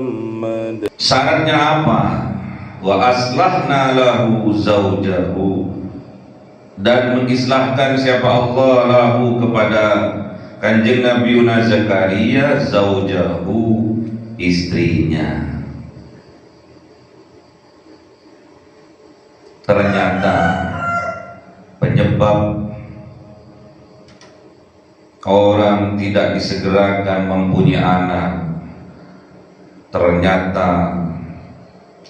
محمد. Syaratnya apa? Wa aslahna lahu zaujahu, dan mengislahkan siapa Allah lahu kepada Kanjeng Nabi Zakaria zaujahu, istrinya. Ternyata penyebab orang tidak disegerakan mempunyai anak, ternyata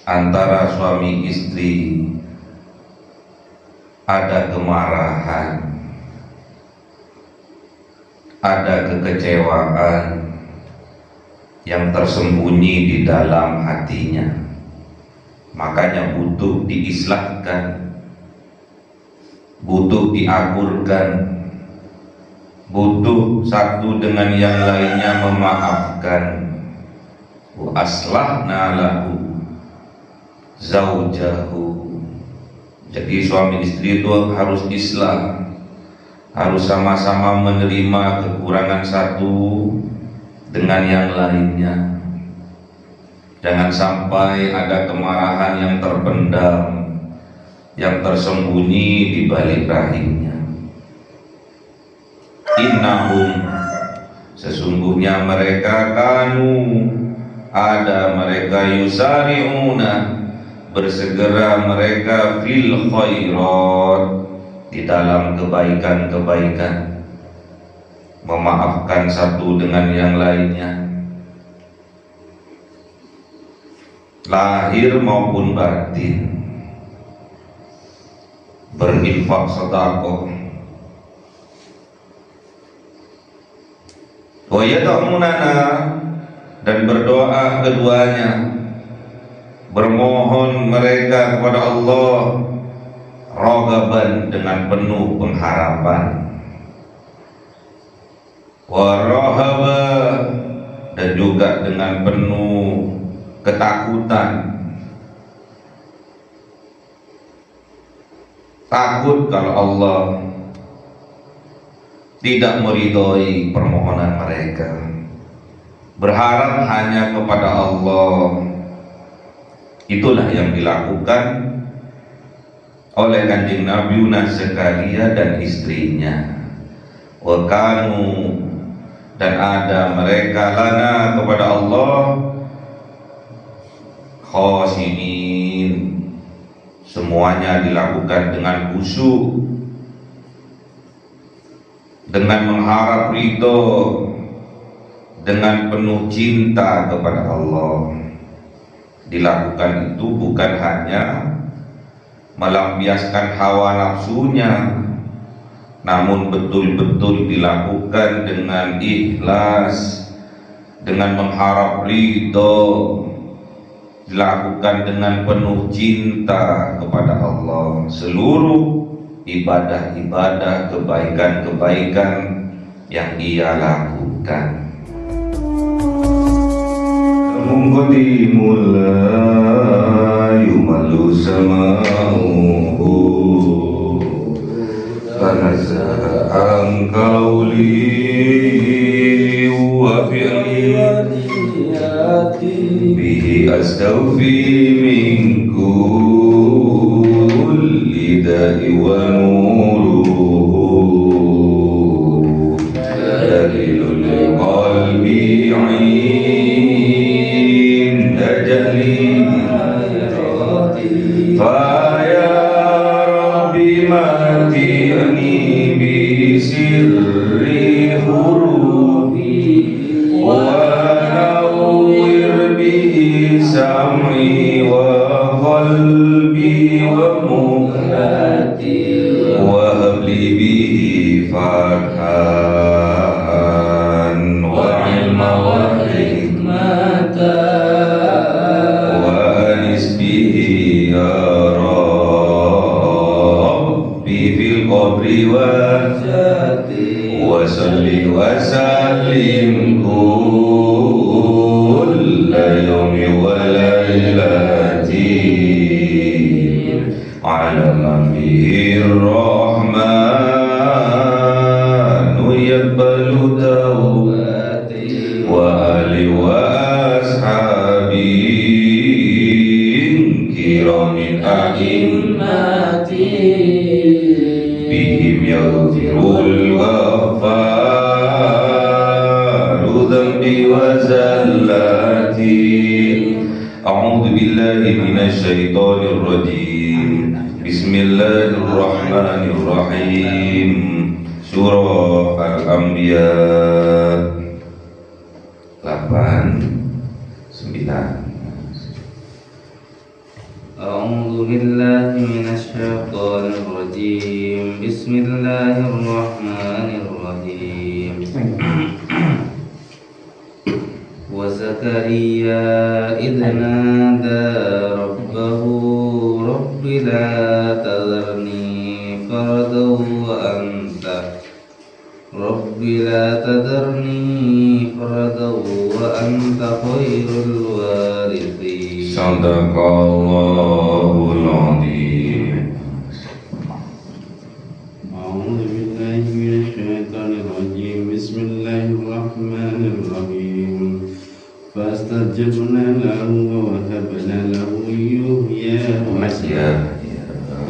antara suami istri ada kemarahan, ada kekecewaan yang tersembunyi di dalam hatinya. Makanya butuh diislahkan, butuh diakurkan, butuh satu dengan yang lainnya memaafkan. Wa aslahna lahu zaujahu. Jadi suami istri itu harus islah, harus sama-sama menerima kekurangan satu dengan yang lainnya. Jangan sampai ada kemarahan yang terpendam, yang tersembunyi di balik rahimnya. Innahum, sesungguhnya mereka ada mereka yusari'una, bersegera mereka fil khairat, di dalam kebaikan-kebaikan, memaafkan satu dengan yang lainnya, lahir maupun batin, berinfak sedekah, wa yad'unana, dan berdoa keduanya, bermohon mereka kepada Allah ragaban, dengan penuh pengharapan, wa rahaba, dan juga dengan penuh ketakutan, takut kalau Allah tidak meridhoi permohonan mereka, berharap hanya kepada Allah. Itulah yang dilakukan oleh Kanjeng Nabi Zakaria dan istrinya. Wa kanu, dan ada mereka lana kepada Allah khashiin, semuanya dilakukan dengan khusyuk, dengan mengharap ridho, dengan penuh cinta kepada Allah. Dilakukan itu bukan hanya melampiaskan hawa nafsunya, namun betul-betul dilakukan dengan ikhlas, dengan mengharap ridho, dilakukan dengan penuh cinta kepada Allah. Seluruh ibadah-ibadah, kebaikan-kebaikan yang ia lakukan. Qadimul la yumalu sama'uhu tanaza'an qawli wa fi'li bihi astawfi min kulli da'i wa nuruhu dalilul qalbi Faya Rabbi matini bi sirri hurufi wa nawwir bihi sam'i wa qalbi wa muhati wa habli bihi farhan wa ilma wa hikmata wa salli wa sallim kulla yawmi wa laylatin ala nabiyir rahmanu yaqbalu tawbati wa ali wa ashabi kiramin a'immati bihim yaghfirul ghafaru dhanbi wa zallati. A'udzu billahi minasy syaithanir rajim. Bismillahirrahmanirrahim. Surah Al-Anbiya 8-9. أعوذ بالله من الشيطان الرجيم بسم الله الرحمن الرحيم وزكريا إذ نادى ربه رب لا تذرني فردا وأنت خير الوارثين. Sadaqallahul Azim. A'udzu billahi minasy syaithanir rajim. Bismillahirrahmanirrahim. Fastajabna lahu wa wahabna lahu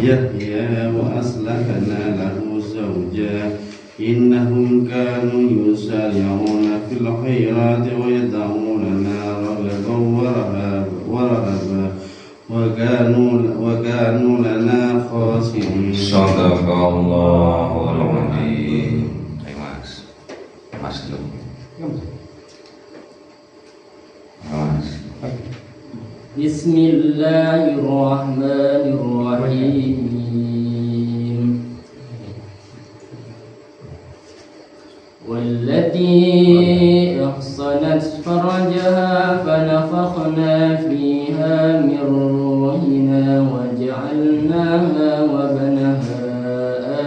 Yahya wa aslahna lahu zawja. Innahum kanu yusari'una fil khairati wa yad'unana raghaban wa rahaban wa kanu lana khashi'in. Sadaqallahul Azim. Mas dulu. Mas. Bismillahirrahmanirrahim. والتي أحصنت فرجها فنفخنا فيها من روحنا وجعلناها وبنها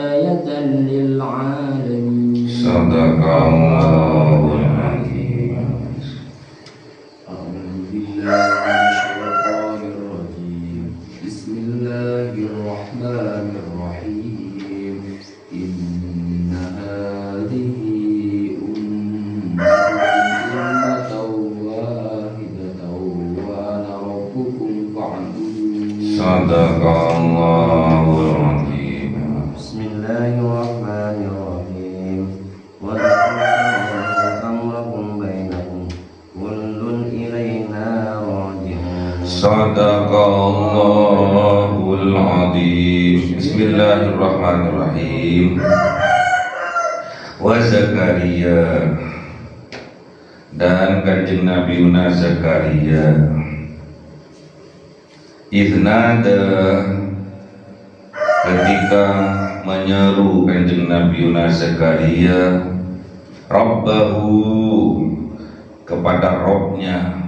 آية للعالمين. صدق الله العظيم. أعوذ بالله من الشيطان الرجيم بسم الله الرحمن الرحيم إن هذه أمة واحدة وأنا ربكم فاعبدون. صدق الله العظيم. بسم الله الرحمن الرحيم وذكروا أمركم بينهم كل إلينا راجعون. صدق Allahul Azim. Bismillahirrahmanirrahim. Wa Zakaria, dan kanjeng Nabi Zakaria, idnada, ketika menyeru kanjeng Nabi Zakaria Rabbahu, kepada Robnya,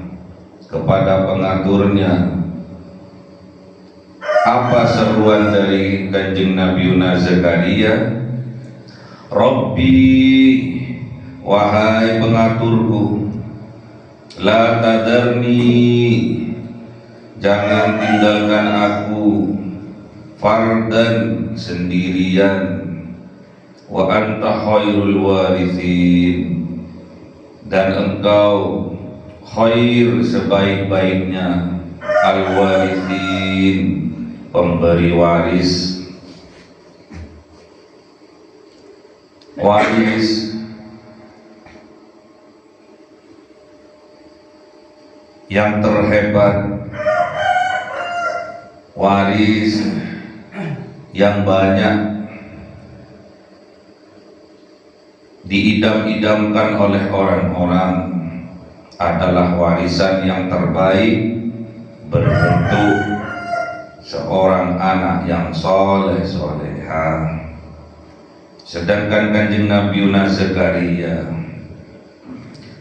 kepada pengaturnya. Apa seruan dari kanjeng Nabi Zakaria? Rabbi, wahai pengaturku, la tadarni, jangan tinggalkan aku, fardan, sendirian, wa anta khairul warithin, dan engkau khair, sebaik-baiknya, al-warithin, pemberi waris. Waris yang terhebat, waris yang banyak diidam-idamkan oleh orang-orang adalah warisan yang terbaik berbentuk seorang anak yang soleh-solehah. Sedangkan kanjeng Nabi Zakaria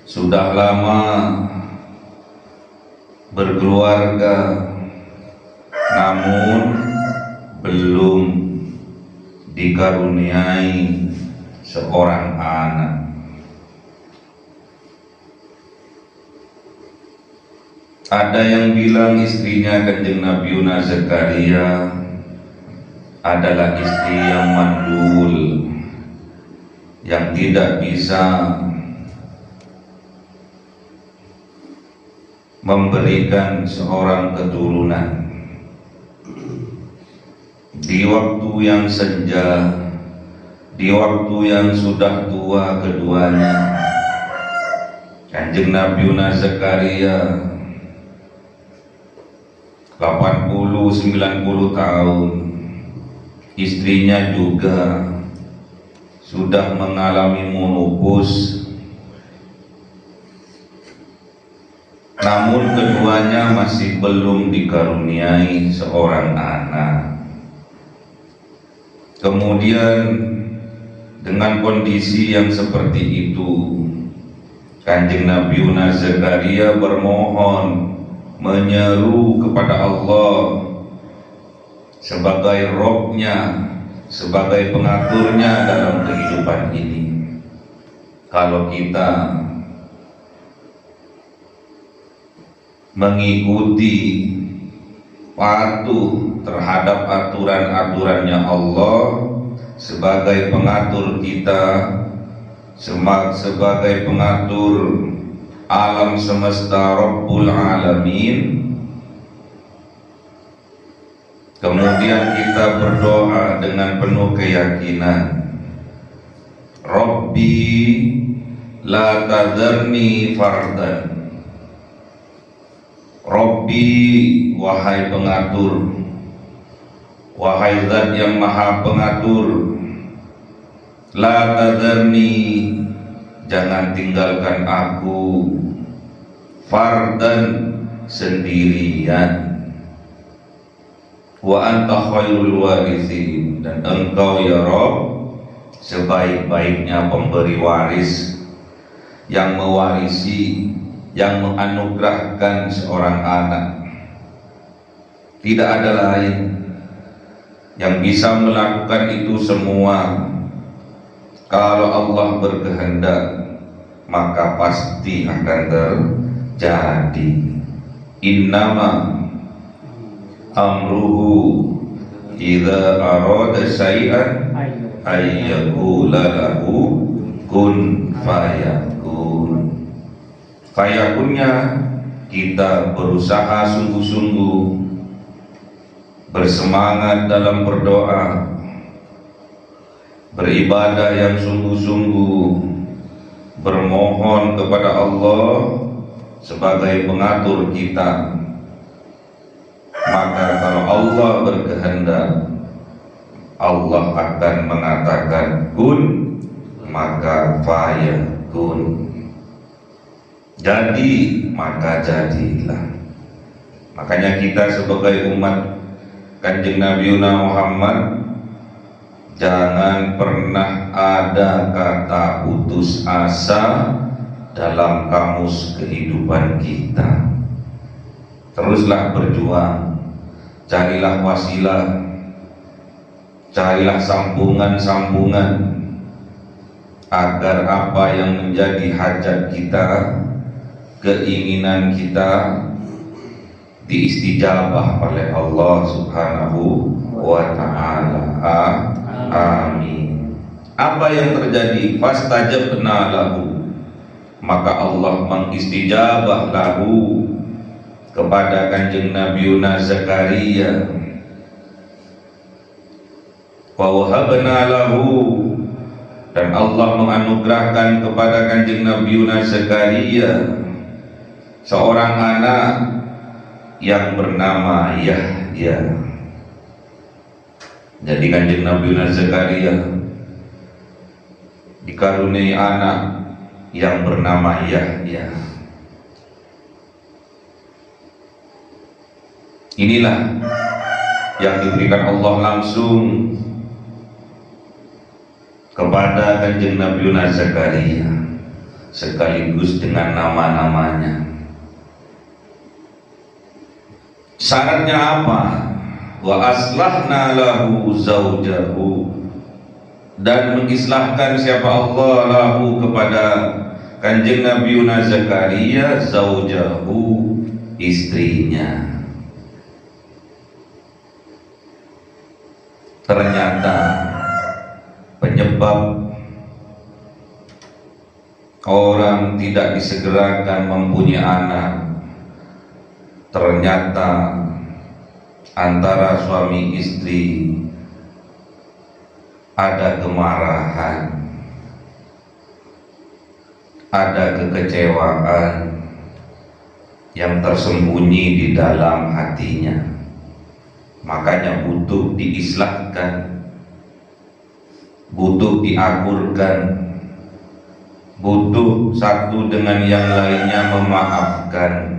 sudah lama berkeluarga, namun belum dikaruniai seorang anak. Ada yang bilang istrinya kanjeng Nabi Zakaria adalah istri yang mandul, yang tidak bisa memberikan seorang keturunan. di waktu yang senja, di waktu yang sudah tua keduanya, Kanjeng Nabi Zakaria 80-90 tahun, istrinya juga sudah mengalami menopause, namun keduanya masih belum dikaruniai seorang anak. Kemudian dengan kondisi yang seperti itu, Kanjeng Nabi Zakaria bermohon, menyeru kepada Allah sebagai Robnya, sebagai pengaturnya dalam kehidupan ini. Kalau kita mengikuti, patuh terhadap aturan-aturannya Allah sebagai pengatur kita, sebagai pengatur alam semesta Rabbul Alamin, kemudian kita berdoa dengan penuh keyakinan, Rabbi la tadharni fardan. Rabbi, wahai pengatur, wahai Zat yang maha pengatur, la tadharni, jangan tinggalkan aku, fardan, sendirian, wa anta khairul warithin, dan engkau ya Rabb sebaik-baiknya pemberi waris, yang mewarisi, yang menganugerahkan seorang anak. Tidak ada lain yang bisa melakukan itu semua. Kalau Allah berkehendak, maka pasti akan terjadi. Innama amruhu idza arada syai'an ayyaqula lahu kun fayakun. Fayakunnya kita berusaha sungguh-sungguh, bersemangat dalam berdoa, beribadah yang sungguh-sungguh, bermohon kepada Allah sebagai pengatur kita. Maka kalau Allah berkehendak, Allah akan mengatakan kun, maka fayakun. Jadi, maka jadilah. Makanya kita sebagai umat Kanjeng Nabi Muhammad, jangan pernah ada kata putus asa dalam kamus kehidupan kita. Teruslah berjuang, carilah wasilah, carilah sambungan-sambungan, agar apa yang menjadi hajat kita, keinginan kita diistijabah oleh Allah Subhanahu wa ta'ala. Amin. Apa yang terjadi? Fastajabna lahu, maka Allah mengistijabah lahu kepada Kanjeng Nabi Zakaria. Wa wahabna lahu, dan Allah menganugerahkan kepada Kanjeng Nabi Zakaria seorang anak yang bernama Yahya. Jadi Kanjeng Nabi Zakaria dikaruniai anak yang bernama Yahya. Inilah yang diberikan Allah langsung kepada Kanjeng Nabi Zakaria, sekaligus dengan nama-namanya. Syaratnya apa? Wa aslahna lahu zaujahu, dan mengislahkan siapa Allah lahu kepada Kanjeng Nabi Zakaria zaujahu, istrinya. Ternyata penyebab orang tidak disegerakan mempunyai anak, ternyata antara suami istri ada kemarahan, ada kekecewaan yang tersembunyi di dalam hatinya. Makanya butuh diislahkan, butuh diakurkan, butuh satu dengan yang lainnya memaafkan.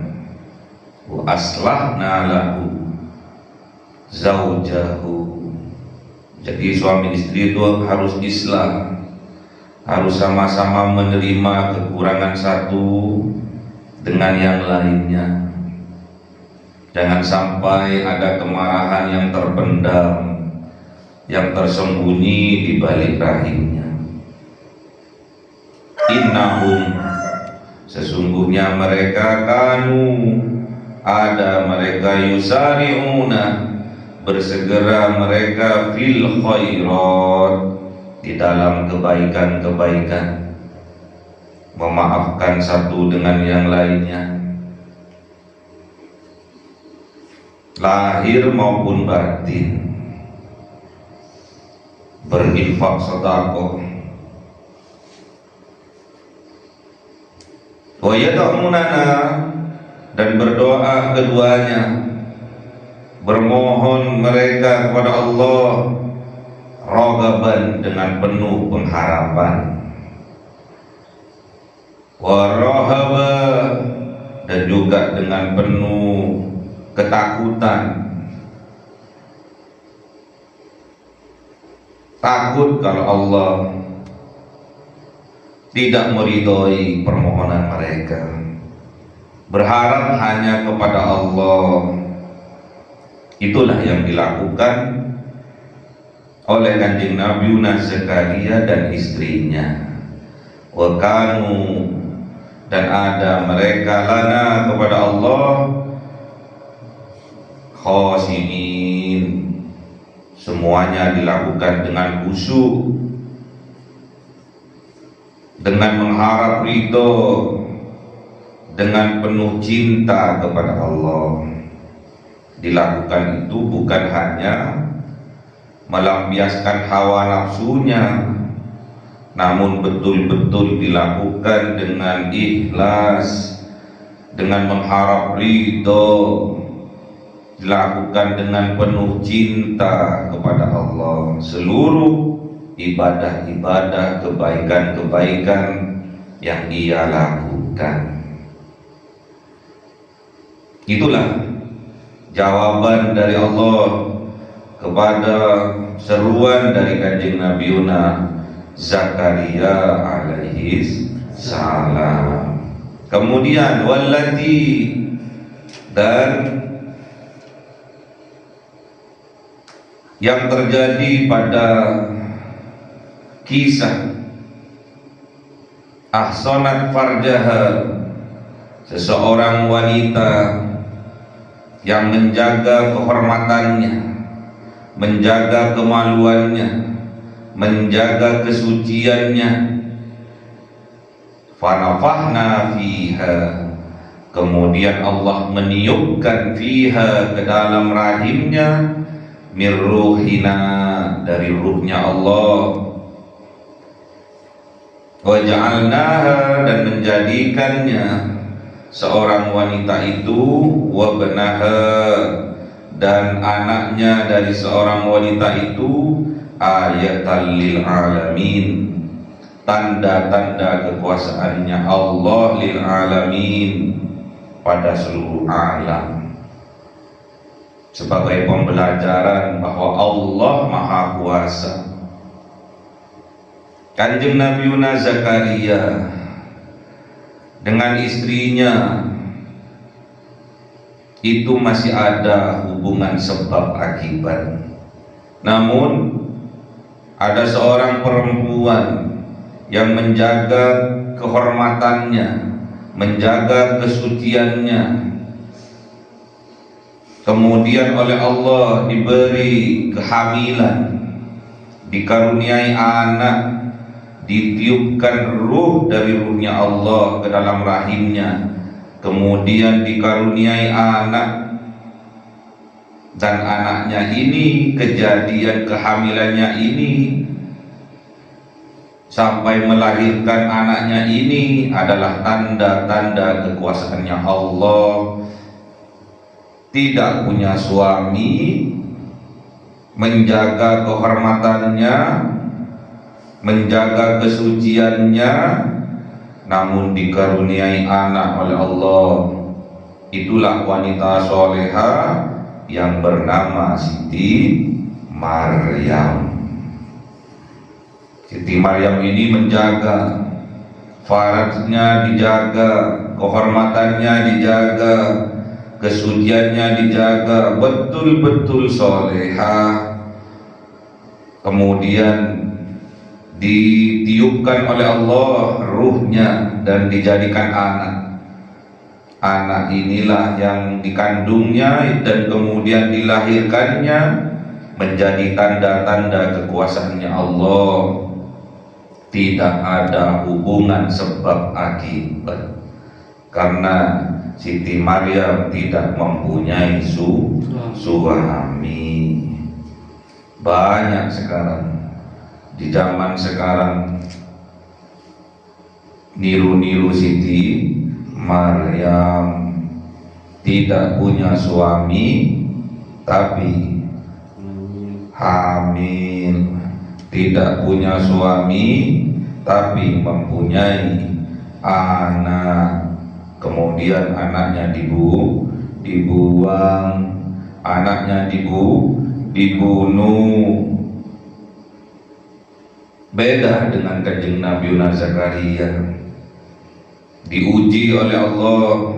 Wa aslahna lahu zaujahu. Jadi suami istri itu harus islah, harus sama-sama menerima kekurangan satu dengan yang lainnya. Jangan sampai ada kemarahan yang terpendam, yang tersembunyi di balik rahimnya. Innahum, sesungguhnya mereka mereka yusari'una, bersegera mereka fil khairat, di dalam kebaikan-kebaikan, memaafkan satu dengan yang lainnya, lahir maupun batin, berinfak sedekah. Wa yad'unana, dan berdoa keduanya, bermohon mereka kepada Allah ragaban, dengan penuh pengharapan, wa rahaba, dan juga dengan penuh ketakutan, takut kalau Allah tidak meridhoi permohonan mereka, berharap hanya kepada Allah. Itulah yang dilakukan oleh Kanjeng Nabi Zakaria dan istrinya. Wa kanu, dan ada mereka lana kepada Allah khashiin, semuanya dilakukan dengan khusyuk, dengan mengharap ridho, dengan penuh cinta kepada Allah. Dilakukan itu bukan hanya melampiaskan hawa nafsunya, namun betul-betul dilakukan dengan ikhlas, dengan mengharap ridho, dilakukan dengan penuh cinta kepada Allah. Seluruh ibadah-ibadah, kebaikan-kebaikan yang ia lakukan. Itulah jawaban dari Allah kepada seruan dari Kanjeng Nabi Zakaria alaihi salam. Kemudian wallati, dan yang terjadi pada kisah ahsanat farjaha, seseorang wanita yang menjaga kehormatannya, menjaga kemaluannya, menjaga kesuciannya. Fanafahna fiha, kemudian Allah meniupkan fiha, ke dalam rahimnya, mirruhina, dari ruhnya Allah. Waja'alnaha, dan menjadikannya seorang wanita itu, wabnaha, dan anaknya dari seorang wanita itu, ayatan lil alamin, tanda-tanda kekuasaannya Allah lil alamin, pada seluruh alam, sebagai pembelajaran bahwa Allah Maha Kuasa. Kanjeng Nabi Zakaria dengan istrinya itu masih ada hubungan sebab akibat. Namun ada seorang perempuan yang menjaga kehormatannya, menjaga kesuciannya, kemudian oleh Allah diberi kehamilan, dikaruniai anak, ditiupkan ruh dari ruhnya Allah ke dalam rahimnya, kemudian dikaruniai anak, dan anaknya ini, kejadian kehamilannya ini sampai melahirkan anaknya ini adalah tanda-tanda kekuasaannya Allah. Tidak punya suami, menjaga kehormatannya, menjaga kesuciannya, namun dikaruniai anak oleh Allah. Itulah wanita soleha yang bernama Siti Maryam. Siti Maryam ini menjaga faradnya, dijaga kehormatannya, dijaga kesuciannya, dijaga, betul-betul soleha. Kemudian ditiupkan oleh Allah ruhnya dan dijadikan anak. Anak inilah yang dikandungnya dan kemudian dilahirkannya menjadi tanda-tanda kekuasaannya Allah. Tidak ada hubungan sebab akibat, karena Siti Maryam tidak mempunyai suami. Banyak sekarang di zaman sekarang niru-niru Siti Maryam, tidak punya suami tapi hamil, tidak punya suami tapi mempunyai anak, kemudian anaknya dibuang, anaknya dibunuh. Beda dengan kanjeng Nabi Zakaria, diuji oleh Allah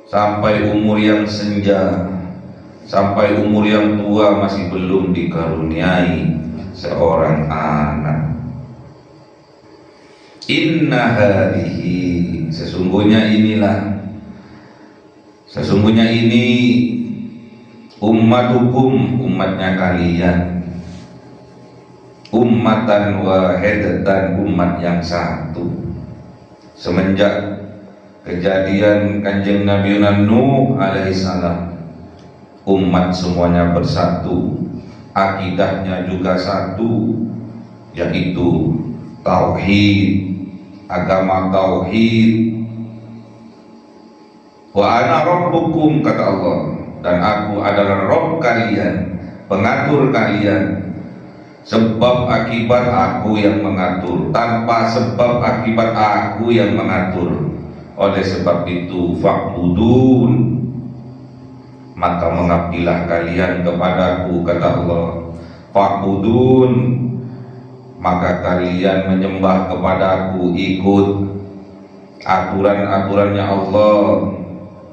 sampai umur yang senja, sampai umur yang tua masih belum dikaruniai seorang anak. Inna hadhihi, sesungguhnya ini ummatukum, umatnya kalian, ummatan wahidatan, umat yang satu. Semenjak kejadian kanjeng Nabi Nuh alaihissalam, umat semuanya bersatu, akidahnya juga satu, yaitu tauhid, agama tauhid. Wa ana rabbukum, kata Allah, dan aku adalah Rabb kalian, pengatur kalian. Sebab akibat aku yang mengatur, tanpa sebab akibat aku yang mengatur. Oleh sebab itu fa'budun, maka mengabdilah kalian kepadaku, kata Allah. Fa'budun, maka kalian menyembah kepadaku, ikut aturan-aturannya Allah.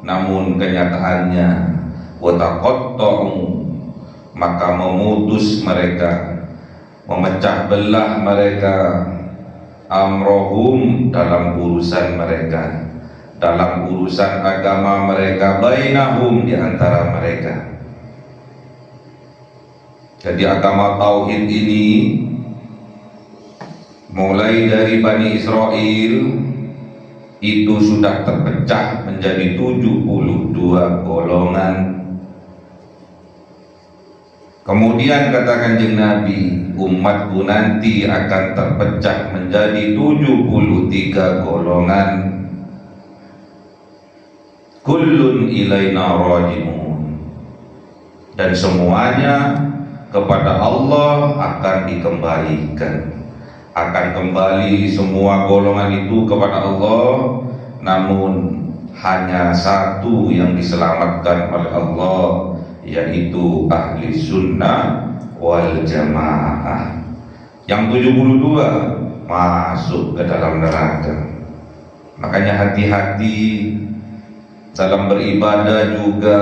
Namun kenyataannya wataqatta'u, maka memutus mereka, memecah belah mereka, amrohum, dalam urusan mereka, dalam urusan agama mereka, bainahum, di antara mereka. Jadi agama tauhid ini mulai dari Bani Israel itu sudah terpecah menjadi 72 golongan. Kemudian kata kanjeng Nabi, umatku nanti akan terpecah menjadi 73 golongan. Kullun ilaina rajimun, dan semuanya kepada Allah akan dikembalikan. Akan kembali semua golongan itu kepada Allah, namun hanya satu yang diselamatkan oleh Allah, yaitu ahli sunnah wal jamaah. Yang 72 masuk ke dalam neraka. Makanya hati-hati dalam beribadah juga,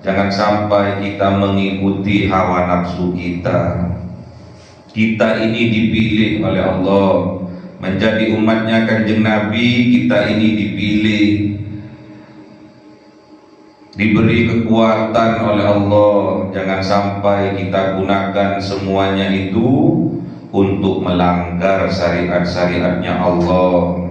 jangan sampai kita mengikuti hawa nafsu kita. Kita ini dipilih oleh Allah menjadi umatnya kanjeng Nabi. Kita ini dipilih, diberi kekuatan oleh Allah. Jangan sampai kita gunakan semuanya itu untuk melanggar syariat-syariatnya Allah.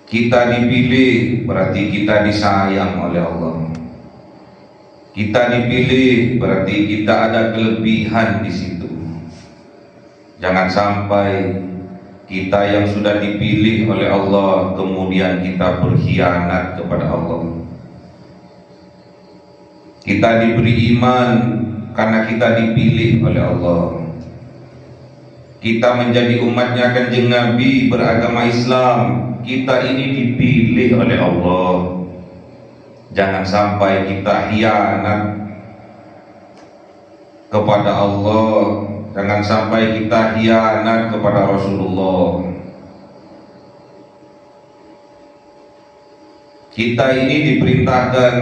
Kita dipilih berarti kita disayang oleh Allah. Kita dipilih berarti kita ada kelebihan di situ. Jangan sampai kita yang sudah dipilih oleh Allah kemudian kita berkhianat kepada Allah. Kita diberi iman karena kita dipilih oleh Allah. Kita menjadi umatnya Kanjeng Nabi beragama Islam. Kita ini dipilih oleh Allah. Jangan sampai kita khianat kepada Allah. Jangan sampai kita khianat kepada Rasulullah. Kita ini diperintahkan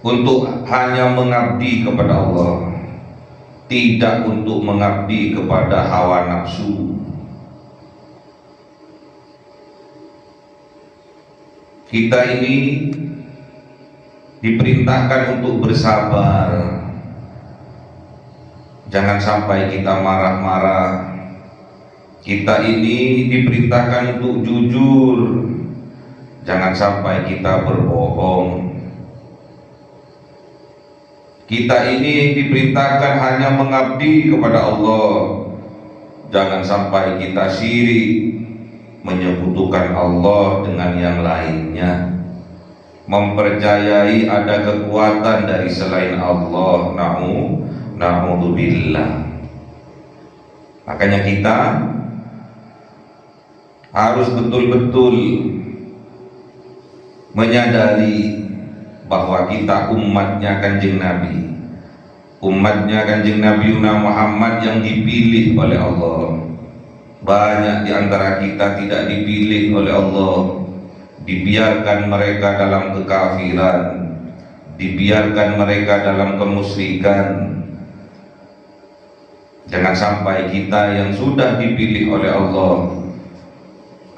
untuk hanya mengabdi kepada Allah, tidak untuk mengabdi kepada hawa nafsu. Kita ini diperintahkan untuk bersabar. Jangan sampai kita marah-marah. Kita ini diperintahkan untuk jujur. Jangan sampai kita berbohong. Kita ini diperintahkan hanya mengabdi kepada Allah. Jangan sampai kita syirik, menyekutukan Allah dengan yang lainnya, mempercayai ada kekuatan dari selain Allah. Na'udzubillah. Makanya kita harus betul-betul menyadari bahwa kita umatnya Kanjeng Nabi, umatnya Kanjeng Nabi Muhammad yang dipilih oleh Allah. Banyak di antara kita tidak dipilih oleh Allah, dibiarkan mereka dalam kekafiran, dibiarkan mereka dalam kemusyrikan. Jangan sampai kita yang sudah dipilih oleh Allah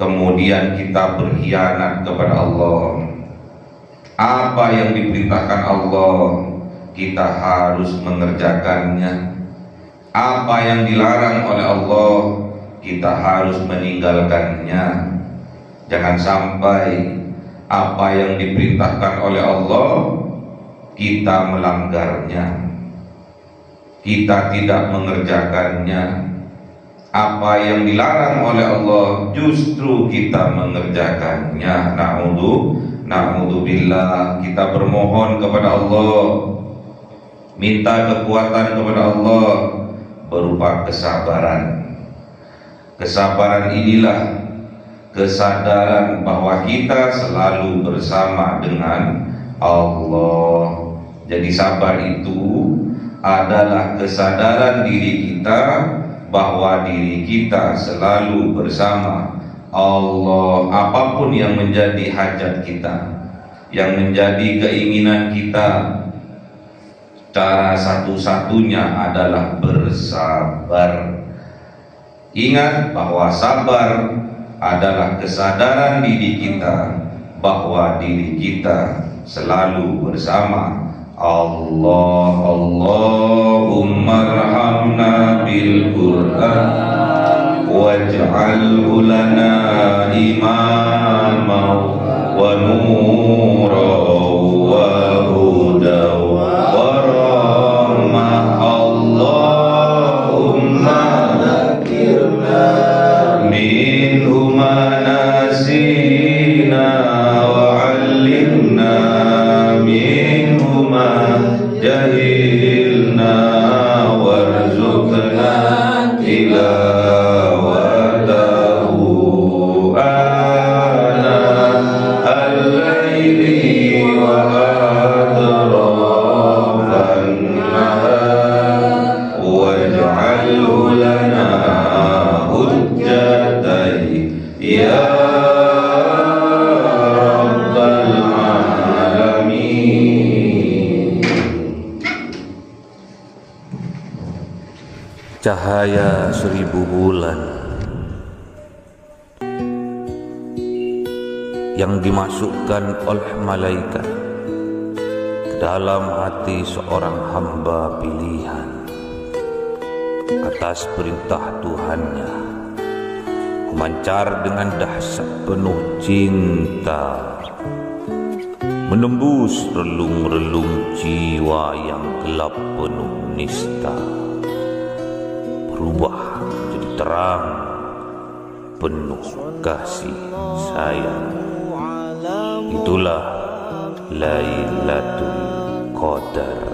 kemudian kita berkhianat kepada Allah. Apa yang diperintahkan Allah kita harus mengerjakannya. Apa yang dilarang oleh Allah kita harus meninggalkannya. Jangan sampai apa yang diperintahkan oleh Allah kita melanggarnya, kita tidak mengerjakannya. Apa yang dilarang oleh Allah justru kita mengerjakannya. Na'udzubillah. Kita bermohon kepada Allah, minta kekuatan kepada Allah berupa kesabaran. Kesabaran inilah kesadaran bahwa kita selalu bersama dengan Allah. Jadi sabar itu adalah kesadaran diri kita bahwa diri kita selalu bersama Allah. Apapun yang menjadi hajat kita, yang menjadi keinginan kita, cara satu-satunya adalah bersabar. Ingat bahwa sabar adalah kesadaran diri kita bahwa diri kita selalu bersama Allah. Allahumma arhamna bil Qur'an waj'alhu lana imama wa nura wa huda wa rahmah. Allahumma dzakirna minhu ma nasina wa 'allimna minhu ma jahilna warzuqna tilawatahu ana al-laili wa atrafan nahar waj'alhu lana hujjatan ya rabbal alamin. Cahaya 1000 bulan yang dimasukkan oleh malaikat ke dalam hati seorang hamba pilihan atas perintah Tuhannya, memancar dengan dahsyat penuh cinta, menembus relung-relung jiwa yang gelap penuh nista, berubah menjadi terang penuh kasih sayang. Itulah Lailatul Qadar.